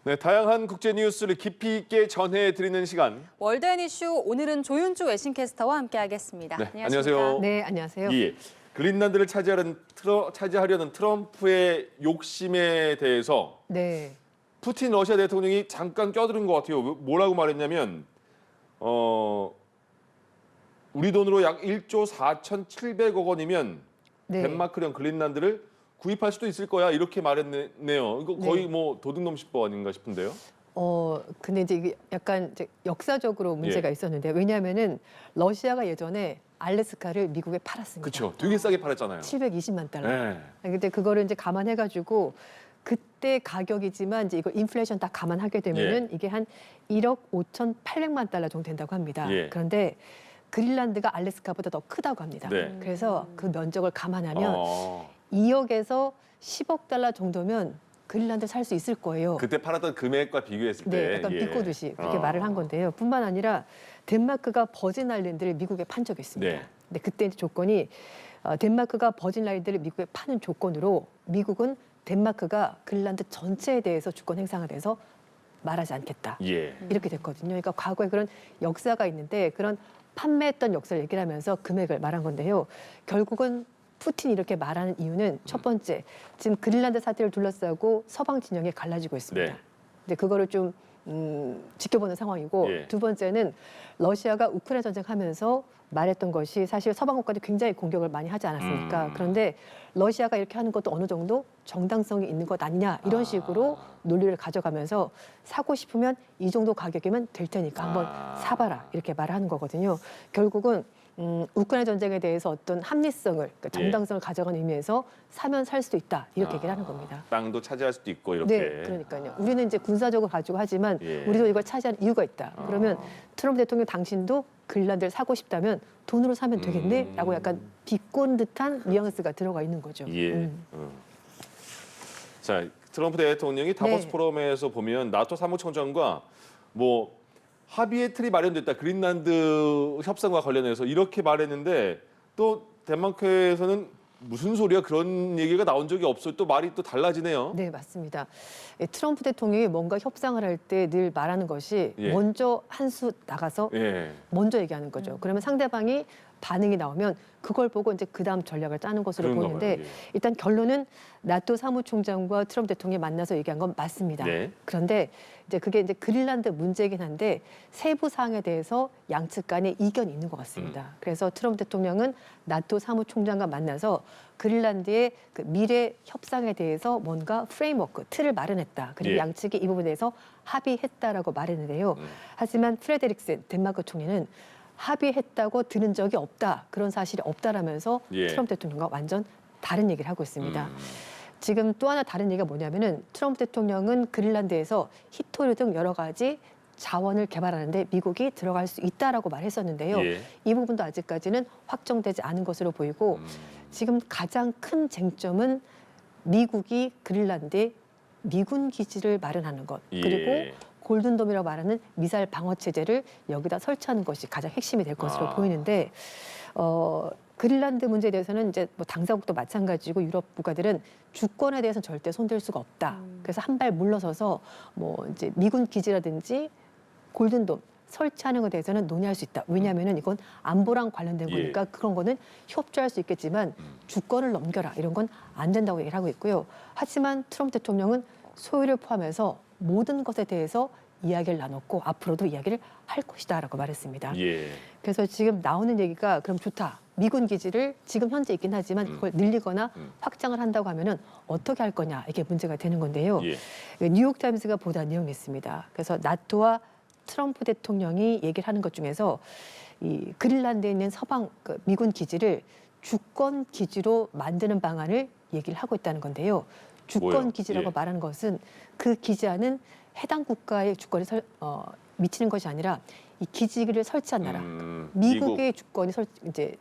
네, 다양한 국제 뉴스를 깊이 있게 전해드리는 시간. 월드 앤 이슈 오늘은 조윤주 외신캐스터와 함께하겠습니다. 네, 안녕하십니까? 안녕하세요. 네, 안녕하세요. 예, 그린란드를 차지하려는 트럼프의 욕심에 대해서 네. 푸틴 러시아 대통령이 잠깐 껴들은 것 같아요. 뭐라고 말했냐면 우리 돈으로 약 1조 4,700억 원이면 네. 덴마크령 그린란드를 구입할 수도 있을 거야 이렇게 말했네요. 이거 거의 네. 뭐 도둑놈식법 아닌가 싶은데요. 근데 이제 이게 약간 이제 역사적으로 문제가 예. 있었는데 왜냐하면은 러시아가 예전에 알래스카를 미국에 팔았습니다. 그렇죠. 되게 싸게 팔았잖아요. 720만 달러. 네. 근데 그거를 이제 감안해가지고 그때 가격이지만 이제 이거 인플레이션 다 감안하게 되면은 이게 한 1억 5,800만 달러 정도 된다고 합니다. 예. 그런데 그린란드가 알래스카보다 더 크다고 합니다. 네. 그래서 그 면적을 감안하면 어, 2억에서 10억 달러 정도면 그린란드 살 수 있을 거예요. 그때 팔았던 금액과 비교했을 때 네, 약간 예. 비꼬듯이 그렇게 어. 말을 한 건데요. 뿐만 아니라 덴마크가 버진 아일랜드를 미국에 판 적이 있습니다. 네. 근데 그때 이제 조건이 덴마크가 버진 아일랜드를 미국에 파는 조건으로 미국은 덴마크가 그린란드 전체에 대해서 주권 행사가 돼서 말하지 않겠다. 예. 이렇게 됐거든요. 그러니까 과거에 그런 역사가 있는데 그런 판매했던 역사를 얘기를 하면서 금액을 말한 건데요. 결국은 푸틴이 이렇게 말하는 이유는 첫 번째, 지금 그린란드 사태를 둘러싸고 서방 진영이 갈라지고 있습니다. 네. 근데 그거를 좀 지켜보는 상황이고 예. 두 번째는 러시아가 우크라이나 전쟁하면서 말했던 것이 사실 서방 국가도 굉장히 공격을 많이 하지 않았습니까? 그런데 러시아가 이렇게 하는 것도 어느 정도 정당성이 있는 것 아니냐 이런 식으로 논리를 가져가면서 사고 싶으면 이 정도 가격이면 될 테니까 한번 사봐라 이렇게 말을 하는 거거든요. 결국은 우크라이나 전쟁에 대해서 어떤 합리성을 그러니까 정당성을 가져가는 의미에서 사면 살 수도 있다 이렇게 얘기를 하는 겁니다. 땅도 차지할 수도 있고 이렇게. 네, 그러니까요. 우리는 이제 군사적으로 가지고 하지만 예. 우리도 이걸 차지하는 이유가 있다. 그러면 트럼프 대통령 당신도 그린란드를 사고 싶다면 돈으로 사면 되겠네? 라고 약간 비꼰 듯한 뉘앙스가 들어가 있는 거죠. 예. 자, 트럼프 대통령이 다보스 네. 포럼에서 보면 나토 사무총장과 뭐 합의의 틀이 마련됐다. 그린란드 협상과 관련해서 이렇게 말했는데 또 덴마크에서는 무슨 소리야? 그런 얘기가 나온 적이 없어요. 또 말이 또 달라지네요. 네, 맞습니다. 트럼프 대통령이 뭔가 협상을 할 때 늘 말하는 것이 예. 먼저 한 수 나가서 예. 먼저 얘기하는 거죠. 그러면 상대방이 반응이 나오면 그걸 보고 이제 그다음 전략을 짜는 것으로 그런가 보이는데 봐요. 예. 일단 결론은 나토 사무총장과 트럼프 대통령이 만나서 얘기한 건 맞습니다. 네. 그런데 이제 그게 이제 그린란드 문제이긴 한데 세부 사항에 대해서 양측 간에 이견이 있는 것 같습니다. 그래서 트럼프 대통령은 나토 사무총장과 만나서 그린란드의 그 미래 협상에 대해서 뭔가 프레임워크, 틀을 마련했다. 그리고 예. 양측이 이 부분에 대해서 합의했다라고 말했는데요. 하지만 프레데릭센 덴마크 총리는 합의했다고 들은 적이 없다. 그런 사실이 없다라면서 예. 트럼프 대통령과 완전 다른 얘기를 하고 있습니다. 지금 또 하나 다른 얘기가 뭐냐면은 트럼프 대통령은 그린란드에서 히토류 등 여러 가지 자원을 개발하는데 미국이 들어갈 수 있다라고 말했었는데요. 예. 이 부분도 아직까지는 확정되지 않은 것으로 보이고 지금 가장 큰 쟁점은 미국이 그린란드에 미군 기지를 마련하는 것 그리고 예. 골든돔이라고 말하는 미사일 방어 체제를 여기다 설치하는 것이 가장 핵심이 될 것으로 보이는데 그린란드 문제에 대해서는 이제 뭐 당사국도 마찬가지고 유럽 국가들은 주권에 대해서는 절대 손댈 수가 없다. 그래서 한 발 물러서서 뭐 이제 미군 기지라든지 골든돔 설치하는 것에 대해서는 논의할 수 있다. 왜냐하면은 이건 안보랑 관련된 예. 거니까 그런 거는 협조할 수 있겠지만 주권을 넘겨라 이런 건 안 된다고 얘기를 하고 있고요. 하지만 트럼프 대통령은 소유를 포함해서 모든 것에 대해서 이야기를 나눴고 앞으로도 이야기를 할 것이다라고 말했습니다. 예. 그래서 지금 나오는 얘기가 그럼 좋다. 미군 기지를 지금 현재 있긴 하지만 그걸 늘리거나 확장을 한다고 하면은 어떻게 할 거냐 이게 문제가 되는 건데요. 예. 뉴욕타임스가 보도한 내용이 있습니다. 그래서 나토와 트럼프 대통령이 얘기를 하는 것 중에서 이 그린란드에 있는 서방 그 미군 기지를 주권 기지로 만드는 방안을 얘기를 하고 있다는 건데요. 주권 뭐요? 기지라고 예. 말하는 것은 그 기지 안은 해당 국가의 주권이 미치는 것이 아니라 이 기지를 설치한 나라, 미국의 주권이 이제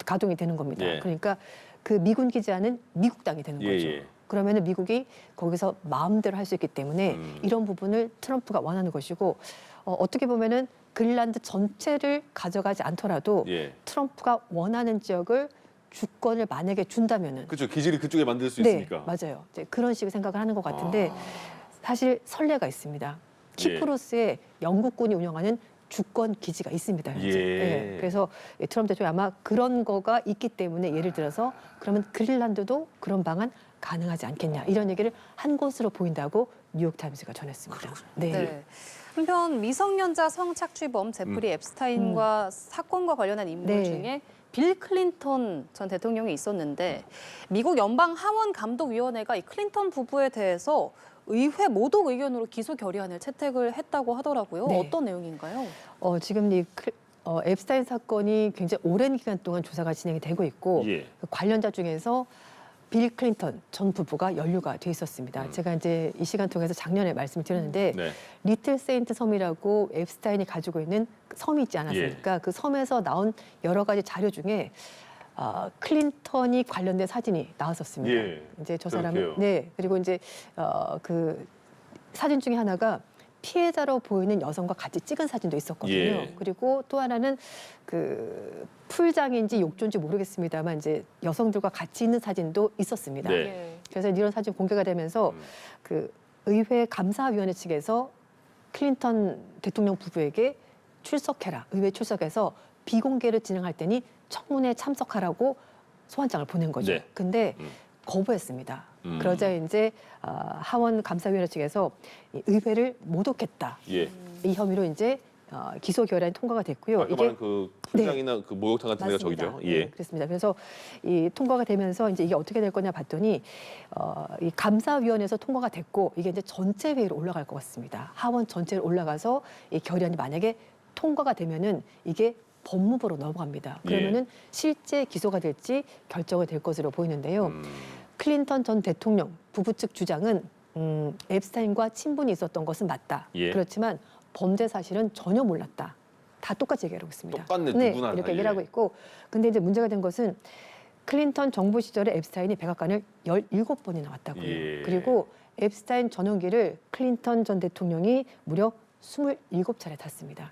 가동이 되는 겁니다. 예. 그러니까 그 미군 기지 안은 미국 땅이 되는 예, 거죠. 예. 그러면은 미국이 거기서 마음대로 할 수 있기 때문에 이런 부분을 트럼프가 원하는 것이고 어떻게 보면은 그린란드 전체를 가져가지 않더라도 예. 트럼프가 원하는 지역을 주권을 만약에 준다면은 그렇죠. 기지를 그쪽에 만들 수 네, 있으니까. 맞아요. 이제 그런 식의 생각을 하는 것 같은데 사실 선례가 있습니다. 키프로스에 영국군이 운영하는 주권 기지가 있습니다. 현재. 예. 그래서 트럼프 대통령이 아마 그런 거가 있기 때문에 예를 들어서 그러면 그린란드도 그런 방안 가능하지 않겠냐 이런 얘기를 한 것으로 보인다고 뉴욕타임스가 전했습니다. 네. 네. 한편 미성년자 성착취범 제프리 앱스타인과 사건과 관련한 인물 네. 중에 빌 클린턴 전 대통령이 있었는데 미국 연방 하원 감독위원회가 이 클린턴 부부에 대해서 의회 모독 의견으로 기소 결의안을 채택을 했다고 하더라고요. 네. 어떤 내용인가요? 지금 앱스타인 사건이 굉장히 오랜 기간 동안 조사가 진행이 되고 있고 예. 그 관련자 중에서 빌 클린턴 전 부부가 연루가 돼 있었습니다. 제가 이제 이 시간 통해서 작년에 말씀을 드렸는데 네. 리틀 세인트 섬이라고 앱스타인이 가지고 있는 섬이 있지 않았습니까? 그 섬에서 나온 여러 가지 자료 중에 클린턴이 관련된 사진이 나왔었습니다. 예. 이제 저 그렇게요. 사람은 네 그리고 이제 그 사진 중에 하나가 피해자로 보이는 여성과 같이 찍은 사진도 있었거든요. 예. 그리고 또 하나는 그 풀장인지 욕조인지 모르겠습니다만 이제 여성들과 같이 있는 사진도 있었습니다. 네. 예. 그래서 이런 사진 공개가 되면서 그 의회 감사위원회 측에서 클린턴 대통령 부부에게 출석해라. 의회 출석해서 비공개를 진행할 테니 청문회에 참석하라고 소환장을 보낸 거죠. 네. 근데 거부했습니다. 음. 그러자 이제 하원 감사위원회 측에서 이 의회를 모독했다. 예. 이 혐의로 이제 기소 결의안이 통과가 됐고요. 아까 말한 그 풀장이나 그 목욕탕 같은 데가 맞습니다. 저기죠. 예. 네, 그렇습니다. 그래서 이 통과가 되면서 이제 이게 어떻게 될 거냐 봤더니 이 감사위원회에서 통과가 됐고 이게 이제 전체 회의로 올라갈 것 같습니다. 하원 전체로 올라가서 이 결의안이 만약에 통과가 되면은 이게 법무부로 넘어갑니다. 그러면은 실제 기소가 될지 결정이 될 것으로 보이는데요. 클린턴 전 대통령 부부 측 주장은 앱스타인과 친분이 있었던 것은 맞다. 예. 그렇지만 범죄 사실은 전혀 몰랐다. 다 똑같이 얘기하고 있습니다. 똑같네, 네, 누구나 다, 이렇게 얘기를 예. 하고 있고. 근데 이제 문제가 된 것은 클린턴 정부 시절에 앱스타인이 백악관을 17번이나 왔다고요. 예. 그리고 앱스타인 전용기를 클린턴 전 대통령이 무려 27차례 탔습니다.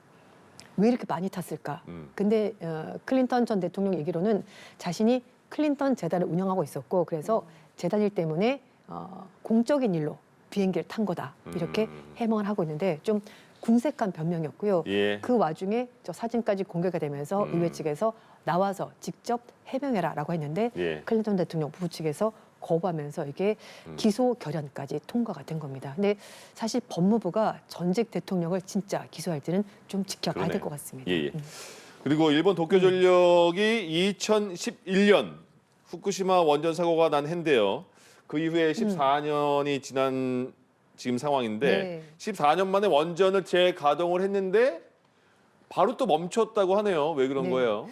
왜 이렇게 많이 탔을까? 근데 클린턴 전 대통령 얘기로는 자신이 클린턴 재단을 운영하고 있었고 그래서 재단일 때문에 공적인 일로 비행기를 탄 거다. 이렇게 해명을 하고 있는데 좀 궁색한 변명이었고요. 예. 그 와중에 저 사진까지 공개가 되면서 의회 측에서 나와서 직접 해명해라라고 했는데 예. 클린턴 대통령 부부 측에서 거부하면서 이게 기소 결의안까지 통과가 된 겁니다. 근데 사실 법무부가 전직 대통령을 진짜 기소할지는 좀 지켜봐야 될 그러네요. 것 같습니다. 예, 예. 그리고 일본 도쿄전력이 2011년 후쿠시마 원전 사고가 난 해인데요. 그 이후에 14년이 지난 지금 상황인데 네. 14년 만에 원전을 재가동을 했는데 바로 또 멈췄다고 하네요. 왜 그런 네. 거예요?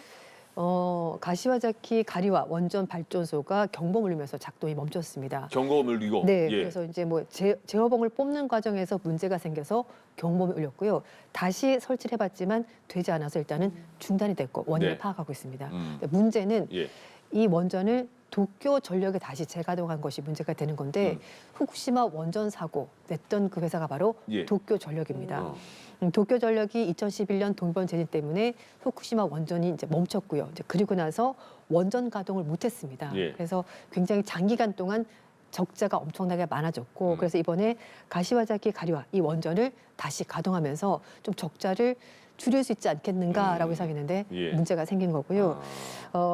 가시와자키 가리와 원전 발전소가 경보를 울리면서 작동이 멈췄습니다. 경고음을 울리고. 네, 예. 그래서 이제 뭐 제어봉을 뽑는 과정에서 문제가 생겨서 경보음이 울렸고요. 다시 설치를 해봤지만 되지 않아서 일단은 중단이 됐고 원인을 네. 파악하고 있습니다. 음. 근데 문제는 예. 이 원전을 도쿄 전력에 다시 재가동한 것이 문제가 되는 건데 후쿠시마 원전 사고 냈던 그 회사가 바로 예. 도쿄 전력입니다. 어. 도쿄 전력이 2011년 동번 재진 때문에 후쿠시마 원전이 이제 멈췄고요. 이제 그리고 나서 원전 가동을 못했습니다. 예. 그래서 굉장히 장기간 동안 적자가 엄청나게 많아졌고 그래서 이번에 가시와자키 가리와 이 원전을 다시 가동하면서 좀 적자를 줄일 수 있지 않겠는가라고 생각했는데 예. 문제가 생긴 거고요.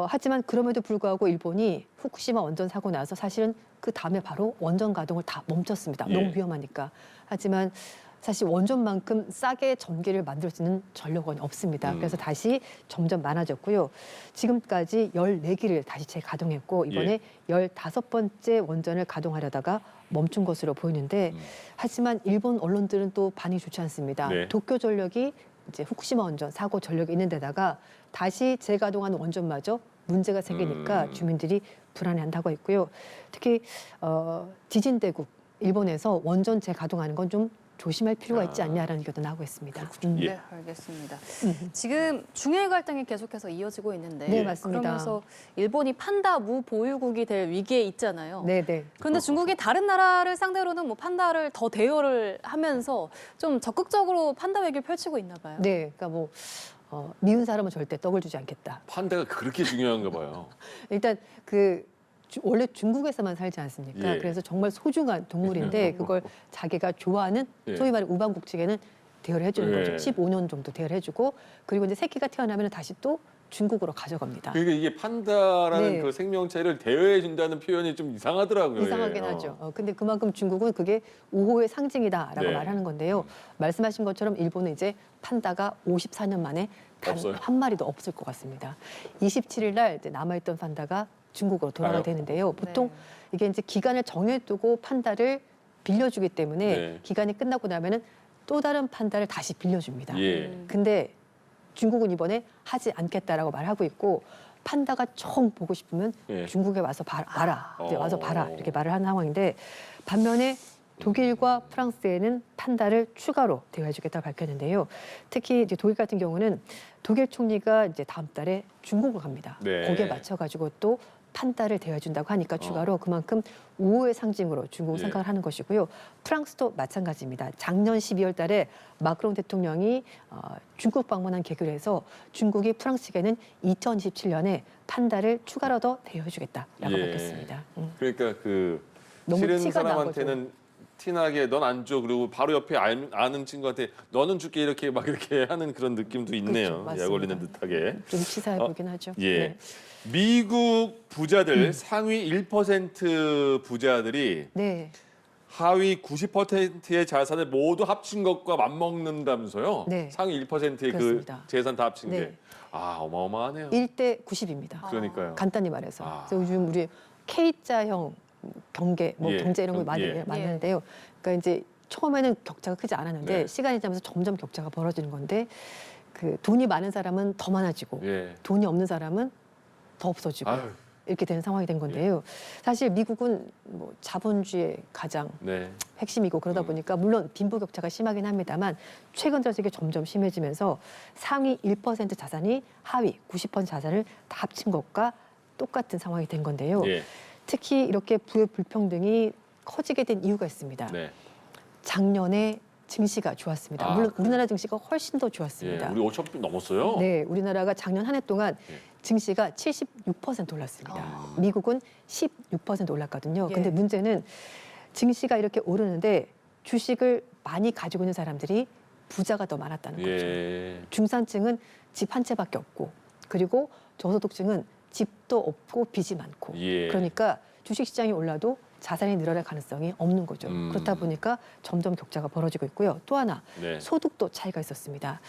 하지만 그럼에도 불구하고 일본이 후쿠시마 원전 사고 나서 사실은 그 다음에 바로 원전 가동을 다 멈췄습니다. 예. 너무 위험하니까. 하지만 사실 원전만큼 싸게 전기를 만들 수 있는 전력원이 없습니다. 그래서 다시 점점 많아졌고요. 지금까지 14기를 다시 재가동했고 이번에 15번째 원전을 가동하려다가 멈춘 것으로 보이는데 하지만 일본 언론들은 또 반응이 좋지 않습니다. 네. 도쿄 전력이 이제 후쿠시마 원전 사고 전력이 있는 데다가 다시 재가동하는 원전마저 문제가 생기니까 주민들이 불안해한다고 했고요. 특히 지진 대국 일본에서 원전 재가동하는 건 좀 조심할 필요가 있지 않냐라는 의견도 나오고 있습니다. 예. 네, 알겠습니다. 지금 중일 갈등이 계속해서 이어지고 있는데 네, 맞습니다. 그러면서 일본이 판다 무보유국이 될 위기에 있잖아요. 네, 네. 그런데 중국이 다른 나라를 상대로는 뭐 판다를 더 대여를 하면서 좀 적극적으로 판다 외교를 펼치고 있나 봐요. 네, 그러니까 뭐 미운 사람은 절대 떡을 주지 않겠다. 판다가 그렇게 중요한가 봐요. 일단 그 원래 중국에서만 살지 않습니까? 예. 그래서 정말 소중한 동물인데 그걸 자기가 좋아하는 예. 소위 말해 우방국직에는 대여를 해주는 예. 거죠. 15년 정도 대여를 해주고 그리고 이제 새끼가 태어나면 다시 또 중국으로 가져갑니다. 그러니까 이게 판다라는 네. 그 생명체를 대여해 준다는 표현이 좀 이상하더라고요. 이상하긴 예. 하죠. 근데 그만큼 중국은 그게 우호의 상징이다라고 네. 말하는 건데요. 말씀하신 것처럼 일본은 이제 판다가 54년 만에 단 없어요. 한 마리도 없을 것 같습니다. 27일 날 이제 남아있던 판다가 중국으로 돌아가게 아유. 되는데요. 보통 네. 이게 이제 기간을 정해두고 판다를 빌려주기 때문에 네. 기간이 끝나고 나면은 또 다른 판다를 다시 빌려줍니다. 예. 근데 중국은 이번에 하지 않겠다라고 말하고 있고 판다가 총 보고 싶으면 예. 중국에 와서 봐라. 이제 와서 봐라. 어. 이렇게 말을 하는 상황인데 반면에 독일과 프랑스에는 판다를 추가로 대여해주겠다고 밝혔는데요. 특히 이제 독일 같은 경우는 독일 총리가 이제 다음 달에 중국을 갑니다. 네. 거기에 맞춰가지고 또 판다를 대여해준다고 하니까 추가로 그만큼 우호의 상징으로 중국을 예. 생각을 하는 것이고요. 프랑스도 마찬가지입니다. 작년 12월 달에 마크롱 대통령이 중국 방문한 계기로 해서 중국이 프랑스에게는 2027년에 판다를 추가로 더 대여해주겠다라고 예. 밝혔습니다. 그러니까 그 너무 싫은 티가 난 사람한테는 티나게 넌 안 줘. 그리고 바로 옆에 아는 친구한테 너는 줄게 이렇게 막 이렇게 하는 그런 느낌도 있네요. 맞습니다. 약 올리는 듯하게. 좀 치사해 보긴 하죠. 예. 네. 미국 부자들 상위 1% 부자들이 네. 하위 90%의 자산을 모두 합친 것과 맞먹는다면서요? 네. 상위 1%의 그 그렇습니다. 재산 다 합친 네. 게. 아, 어마어마하네요. 1대 90입니다. 그러니까요. 간단히 말해서. 아. 그래서 요즘 우리 K자형 경계, 예, 경제 이런 걸 많이 예. 만드는데요. 그러니까 이제 처음에는 격차가 크지 않았는데 네. 시간이 지나면서 점점 격차가 벌어지는 건데 그 돈이 많은 사람은 더 많아지고 예. 돈이 없는 사람은 더 없어지고 아유, 이렇게 되는 상황이 된 건데요. 사실 미국은 뭐 자본주의의 가장 네. 핵심이고 그러다 보니까 물론 빈부격차가 심하긴 합니다만 최근 들어서 이게 점점 심해지면서 상위 1% 자산이 하위 90% 자산을 다 합친 것과 똑같은 상황이 된 건데요. 예. 특히 이렇게 부의 불평등이 커지게 된 이유가 있습니다. 네. 작년에 증시가 좋았습니다. 아, 물론 그래요? 우리나라 증시가 훨씬 더 예. 좋았습니다. 우리 5천 넘었어요. 네, 우리나라가 작년 한 해 동안 예. 증시가 76% 올랐습니다. 아. 미국은 16% 올랐거든요. 예. 근데 문제는 증시가 이렇게 오르는데 주식을 많이 가지고 있는 사람들이 부자가 더 많았다는 거죠. 예. 중산층은 집 한 채밖에 없고 그리고 저소득층은 집도 없고 빚이 많고 예. 그러니까 주식 시장이 올라도 자산이 늘어날 가능성이 없는 거죠. 그렇다 보니까 점점 격차가 벌어지고 있고요. 또 하나 네. 소득도 차이가 있었습니다.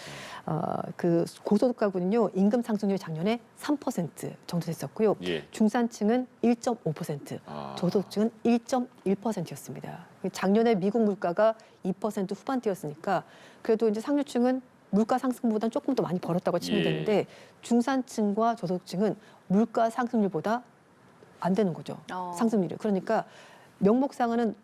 그 고소득 가구는요 임금 상승률이 작년에 3% 정도 됐었고요. 예. 중산층은 1.5%, 아. 저소득층은 1.1%였습니다. 작년에 미국 물가가 2% 후반대였으니까 그래도 이제 상류층은 물가 상승보다는 조금 더 많이 벌었다고 치면 예. 되는데 중산층과 저소득층은 물가 상승률보다 안 되는 거죠. 상승률이. 그러니까 명목상으로는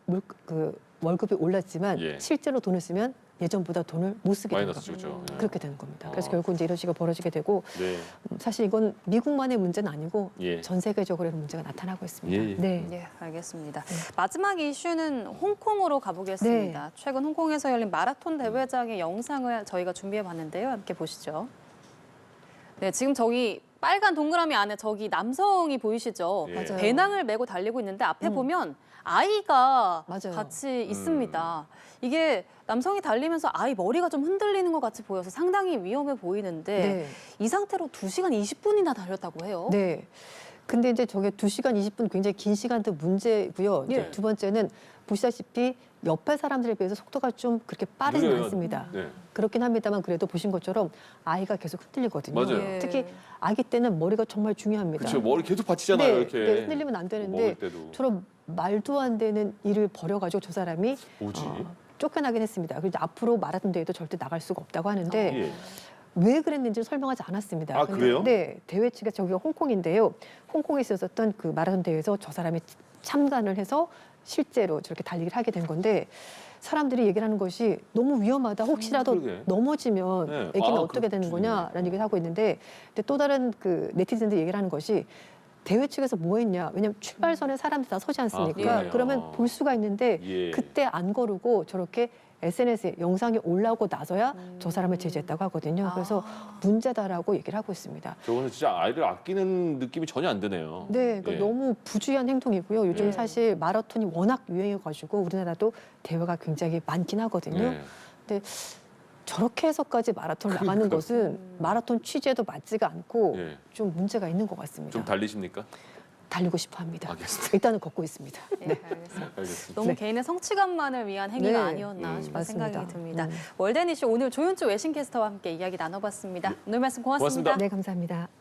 그 월급이 올랐지만 예. 실제로 돈을 쓰면 예전보다 돈을 못 쓰게 되는 마이너스 겁니다. 그죠. 예. 그렇게 되는 겁니다. 그래서 아. 결국 이제 이런 식으로 벌어지게 되고 네. 사실 이건 미국만의 문제는 아니고 예. 전 세계적으로 이런 문제가 나타나고 있습니다. 예, 예. 네. 예, 알겠습니다. 마지막 이슈는 홍콩으로 가보겠습니다. 네. 최근 홍콩에서 열린 마라톤 대회장의 영상을 저희가 준비해봤는데요. 함께 보시죠. 네, 지금 저기 빨간 동그라미 안에 저기 남성이 보이시죠? 예. 맞아요. 배낭을 메고 달리고 있는데 앞에 보면 아이가 맞아요. 같이 있습니다. 이게 남성이 달리면서 아이 머리가 좀 흔들리는 것 같이 보여서 상당히 위험해 보이는데 네. 이 상태로 2시간 20분이나 달렸다고 해요. 네. 근데 이제 저게 2시간 20분 굉장히 긴 시간도 문제고요. 이제 예. 두 번째는 보시다시피 옆에 사람들에 비해서 속도가 좀 그렇게 빠르진 느려요. 않습니다. 네. 그렇긴 합니다만 그래도 보신 것처럼 아이가 계속 흔들리거든요. 맞아요. 예. 특히 아기 때는 머리가 정말 중요합니다. 그렇죠. 머리 계속 받치잖아요. 네, 이렇게. 네, 흔들리면 안 먹을 되는데 때도. 저런 말도 안 되는 일을 벌여가지고 저 사람이 뭐지? 쫓겨나긴 했습니다. 그래서 앞으로 마라톤 대회도 절대 나갈 수가 없다고 하는데 예. 왜 그랬는지 설명하지 않았습니다. 아, 근데 그래요? 네, 대회 측가 저기가 홍콩인데요. 홍콩에 있었던 그 마라톤 대회에서 저 사람이 참관을 해서 실제로 저렇게 달리기를 하게 된 건데 사람들이 얘기를 하는 것이 너무 위험하다. 혹시라도 그러게. 넘어지면 네. 애기는 아, 어떻게 되는 그렇지. 거냐라는 얘기를 하고 있는데 근데 또 다른 그 네티즌들 얘기를 하는 것이 대회 측에서 뭐 했냐? 왜냐하면 출발선에 사람들 다 서지 않습니까? 그러네요. 그러면 볼 수가 있는데 예. 그때 안 거르고 저렇게 SNS에 영상이 올라오고 나서야 저 사람을 제지했다고 하거든요. 그래서 문제다라고 얘기를 하고 있습니다. 저거는 진짜 아이를 아끼는 느낌이 전혀 안 드네요. 네, 그러니까 예. 너무 부주의한 행동이고요. 요즘 예. 사실 마라톤이 워낙 유행해가지고 우리나라도 대회가 굉장히 많긴 하거든요. 예. 근데 저렇게 해서까지 마라톤을 나가는 것은 마라톤 취지에도 맞지가 않고 예. 좀 문제가 있는 것 같습니다. 좀 달리십니까? 달리고 싶어 합니다. 알겠습니다. 일단은 걷고 있습니다. 네, 알겠습니다. 알겠습니다. 너무 네. 개인의 성취감만을 위한 행위가 네. 아니었나 싶은 맞습니다. 생각이 듭니다. 음. 월드니쇼 오늘 조윤주 외신캐스터와 함께 이야기 나눠봤습니다. 오늘 말씀 고맙습니다. 고맙습니다. 네, 감사합니다.